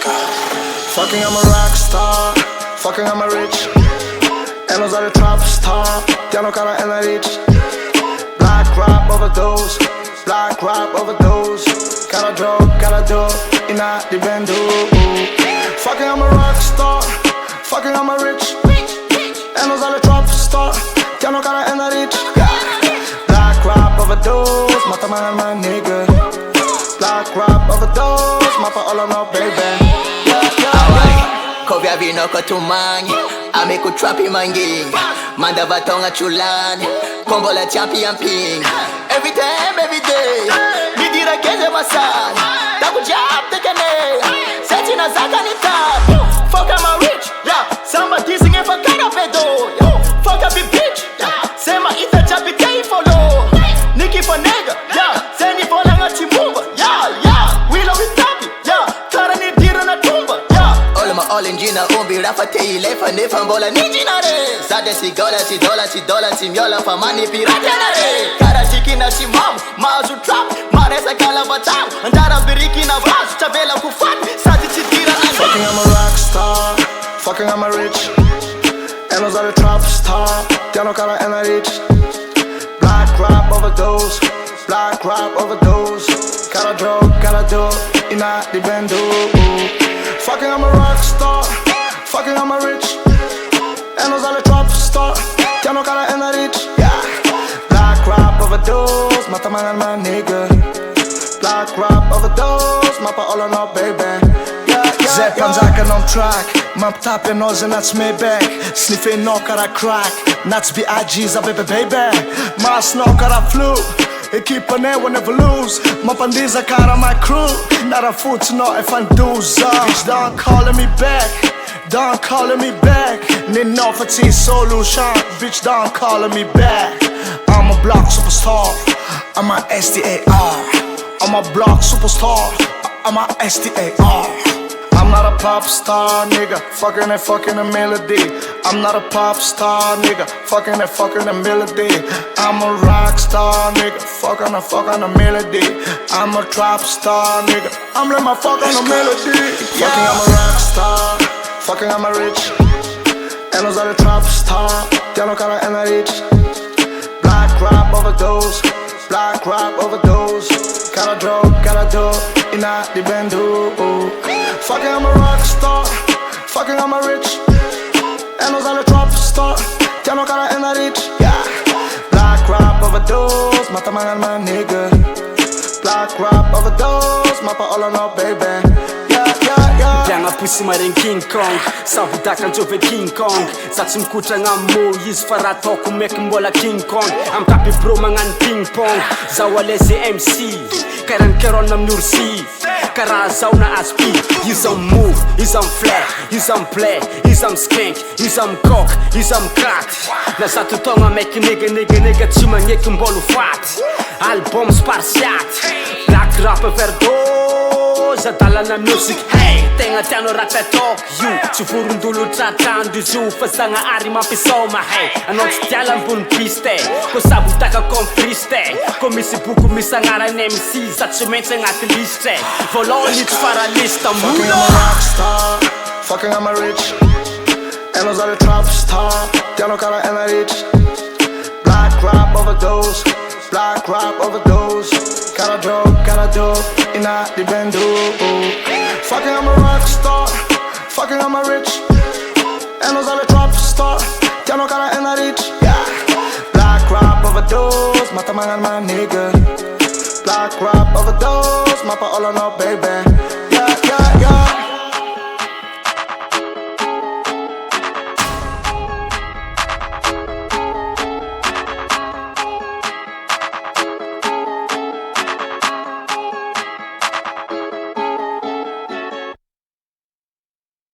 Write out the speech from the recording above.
Fucking I'm a rock star, fucking I'm a rich. En ons alle trap star, piano cara en la rich. Black rap overdose, black rap overdose. Cara dope, ina di bendo. Fucking I'm a rock star, fucking I'm a rich. En ons alle trap star, piano cara en la rich. Black rap overdose, mata man and my nigga. Black rap overdose, mapa all on our baby. Kovya vino kotumangi ame kutrapi mangi manda vatonga chulani kombola champion ping. Every time, every day nidira keze masani takujab tekane seti na zaka ni tap. Fuck I'm a rich, yeah. Somebody singing for kind of pedo, yeah. Fuck I be bitch, yeah. Sema ita chapi tay follow Niki for nigga, yeah. Seni for langa chimumba, yeah, yeah. We love it tapi, yeah. Kara ni dira na tumba, yeah. All in Gina umbi rafa te ilefa nefa mbola ni jina re. Zade si gola si dola si dola si myola fa mani pirate na re. Kara chiki na si mamu mazu trap maresa kala batam andara biriki na vasu chabela kufat sadi chitira ane. Fucking I'm a rock star, fucking I'm a rich. En ons alle trap star, piano cara en la rich. Black rap overdose, black rap overdose. Cara dope, ina di bendo. Fucking I'm a rock star, fucking I'm a rich. En ons alle trap star, piano cara en la rich. Black rap overdose, mata man and my nigga. Black rap overdose, mapa all on our baby. Zepan zaken on track, man tappen oss en nats med back. Sniffin knockara crack, nats be IG's a baby. Mas knockara flu. Keep on there, never lose. Mapandiza cara my crew. Not a foot to know if I'm doza. Bitch, don't calling me back. Don't calling me back. Need no fatigue solution. Bitch, don't calling me back. I'm a block superstar. I'm a SDAR. I'm a block superstar. I'm a SDAR. I'm not a pop star, nigga. Fucking a melody. I'm not a pop star, nigga. Fucking a melody. I'm a rock star, nigga. Fucking a melody. I'm a trap star, nigga. I'm like my fucking a melody. Yeah. Fucking I'm a rock star, fucking I'm a rich. En ons alle trap star, piano cara en la rich. Black rap overdose, black rap overdose. Cara dope, ina di bendo. Fucking I'm a rock star, fucking I'm a rich. En ons alle trap star, piano cara en la rich. Black rap overdose, mata man and my nigga. Black rap overdose, mapa all on our baby. Pianga pussy marin King Kong Sabu dakan jove King Kong Satsum kutra nga mo Yis faratoko mek mbola King Kong Am kapi bro mangan ping pong Zawalese MC Karan keron nam nursi Kara zauna aspi He's on move, he's on flat, he's on play, he's on skank, he's on cock, he's on crack. Na satu tonga mek nigga Chima ngek mbolu fat Album sparsiat Black rap overdose Dalana music, hey Tenga tiano ratatok you Chufurundulu tratando zu Fasanga ari mapisoma, hey Anot tialan bun piste Ko sabutaka compriste Ko misi buku misangara MC Satsumente ngati liste Voloni tfara lista Fucking I'm a rock star, fucking I'm a rich. En ons alle trap star, piano cara en la rich. Black rap overdose, black rap overdose. Cara dope, ina di bendo. Fucking I'm a rock star, fucking I'm a rich. En ons alle trap star, piano cara en la rich. Black rap overdose, mata man and my nigga. Black rap overdose, mapa all on our baby.